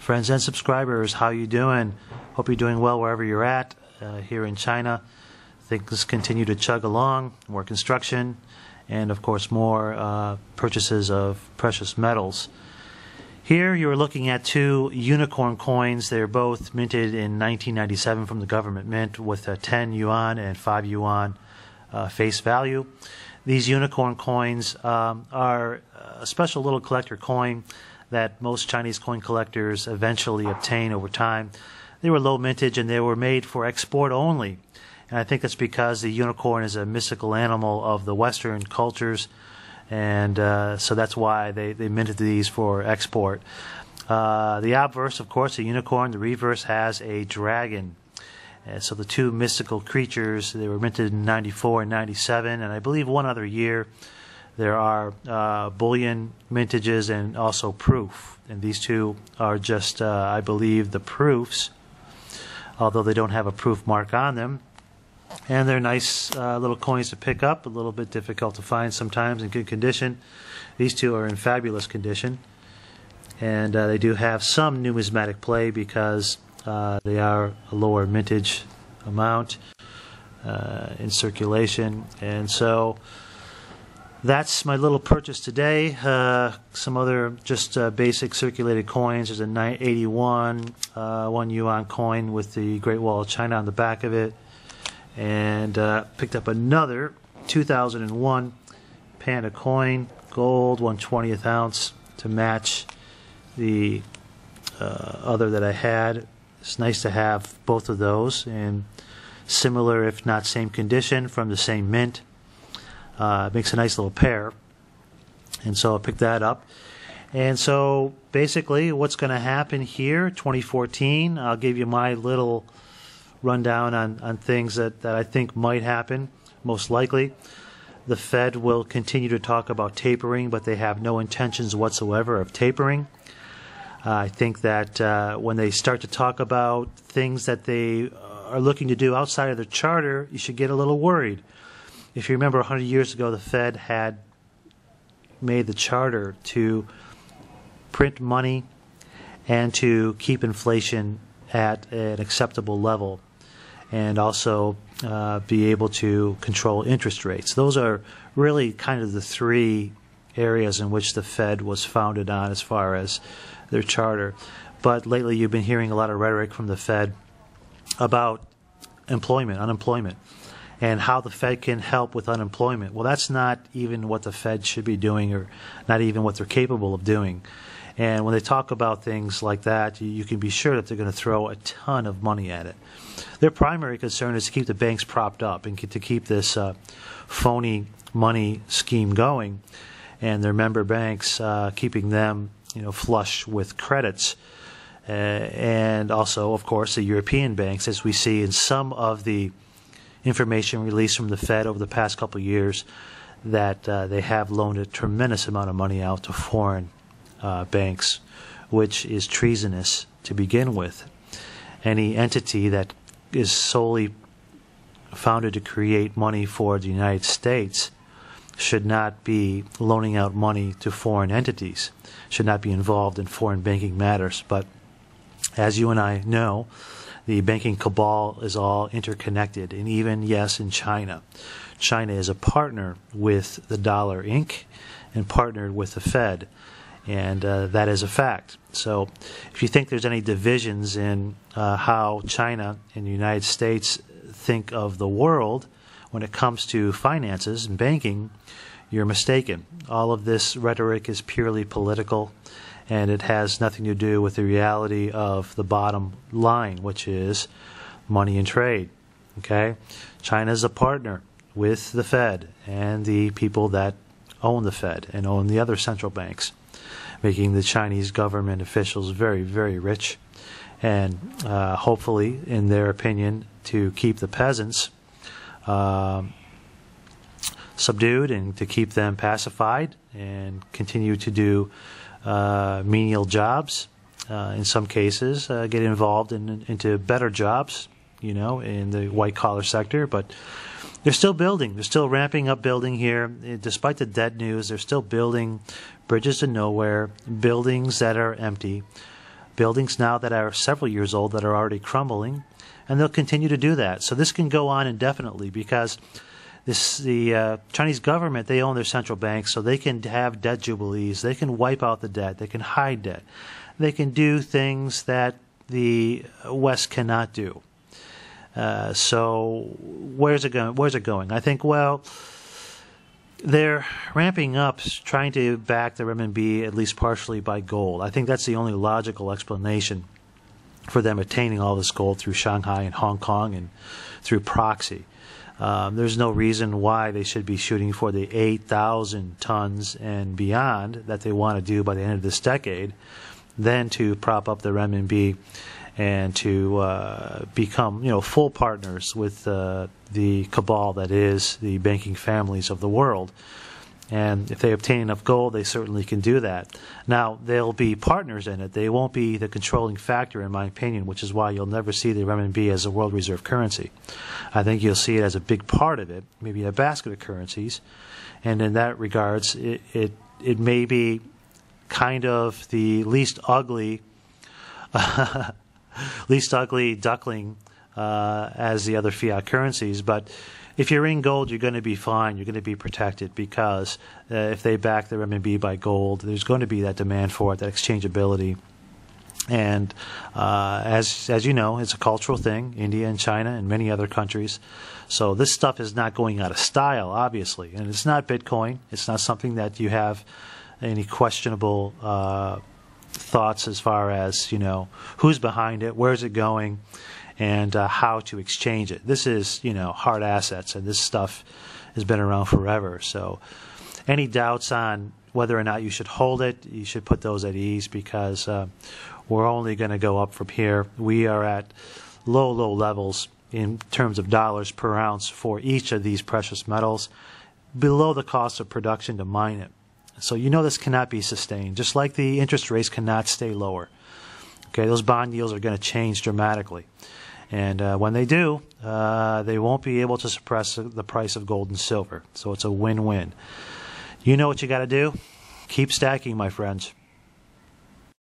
Friends and subscribers, how you doing? Hope you're doing well wherever you're at. Here in China, things continue to chug along. More construction, and of course more purchases of precious metals. Here you're looking at two unicorn coins. They're both minted in 1997 from the government mint with a 10 yuan and 5 yuan face value. These unicorn coins are a special little collector coin that most Chinese coin collectors eventually obtain over time. They were low mintage and they were made for export only. And I think that's because the unicorn is a mystical animal of the Western cultures, and so that's why they minted these for export. The obverse, of course, a unicorn. The reverse has a dragon. So the two mystical creatures, they were minted in 94 and 97, and I believe one other year. There are bullion mintages and also proof. And these two are just, I believe, the proofs, although they don't have a proof mark on them. And they're nice little coins to pick up, a little bit difficult to find sometimes in good condition. These two are in fabulous condition. And they do have some numismatic play because they are a lower mintage amount in circulation. And so that's my little purchase today. Some other just basic circulated coins. There's a 81 1 yuan coin with the Great Wall of China on the back of it. And picked up another 2001 Panda coin, gold, 1/20th ounce, to match the other that I had. It's nice to have both of those in similar, if not same condition, from the same mint. It makes a nice little pair, and so I picked that up. And so basically what's going to happen here, 2014, I'll give you my little rundown on things that I think might happen. Most likely the Fed will continue to talk about tapering, but they have no intentions whatsoever of tapering. I think that when they start to talk about things that they are looking to do outside of their charter, you should get a little worried. If you remember, 100 years ago, the Fed had made the charter to print money and to keep inflation at an acceptable level, and also be able to control interest rates. Those are really kind of the three areas in which the Fed was founded on as far as their charter. But lately you've been hearing a lot of rhetoric from the Fed about unemployment, and how the Fed can help with unemployment. Well, that's not even what the Fed should be doing, or not even what they're capable of doing. And when they talk about things like that, you can be sure that they're going to throw a ton of money at it. Their primary concern is to keep the banks propped up and to keep this phony money scheme going, and their member banks, keeping them flush with credits. And also, of course, the European banks, as we see in some of the information released from the Fed over the past couple of years, that they have loaned a tremendous amount of money out to foreign banks, which is treasonous to begin with. Any entity that is solely founded to create money for the United States should not be loaning out money to foreign entities, should not be involved in foreign banking matters. But as you and I know, the banking cabal is all interconnected, and even, yes, in China. China is a partner with the Dollar Inc. and partnered with the Fed, and that is a fact. So if you think there's any divisions in how China and the United States think of the world when it comes to finances and banking, you're mistaken. All of this rhetoric is purely political, and it has nothing to do with the reality of the bottom line, which is money and trade. Okay? China is a partner with the Fed and the people that own the Fed and own the other central banks, making the Chinese government officials very, very rich, and hopefully, in their opinion, to keep the peasants subdued and to keep them pacified and continue to do menial jobs, in some cases, get involved into better jobs, in the white-collar sector. But they're still building. They're still ramping up building here. Despite the dead news, they're still building bridges to nowhere, buildings that are empty. buildings now that are several years old that are already crumbling, and they'll continue to do that. So this can go on indefinitely because the Chinese government, they own their central bank, so they can have debt jubilees. They can wipe out the debt. They can hide debt. They can do things that the West cannot do. So where's it going? Where's it going? I think, well, they're ramping up, trying to back the renminbi at least partially by gold. I think that's the only logical explanation for them attaining all this gold through Shanghai and Hong Kong and through proxy. There's no reason why they should be shooting for the 8,000 tons and beyond that they want to do by the end of this decade, then to prop up the renminbi and to become, full partners with the cabal that is the banking families of the world. And if they obtain enough gold, they certainly can do that. Now, they'll be partners in it. They won't be the controlling factor, in my opinion, which is why you'll never see the renminbi as a world reserve currency. I think you'll see it as a big part of it, maybe a basket of currencies. And in that regards, it may be kind of the least ugly duckling as the other fiat currencies. But if you're in gold, you're going to be fine. You're going to be protected because if they back the renminbi by gold, there's going to be that demand for it, that exchangeability. And as you know, it's a cultural thing, India and China and many other countries. So this stuff is not going out of style, obviously. And it's not Bitcoin. It's not something that you have any questionable thoughts as far as, who's behind it, where's it going, and how to exchange it. This is, hard assets, and this stuff has been around forever. So any doubts on whether or not you should hold it, you should put those at ease because we're only going to go up from here. We are at low levels in terms of dollars per ounce for each of these precious metals, below the cost of production to mine it. So this cannot be sustained, just like the interest rates cannot stay lower. Okay, those bond yields are going to change dramatically. And when they do, they won't be able to suppress the price of gold and silver. So it's a win-win. You know what you got to do? Keep stacking, my friends.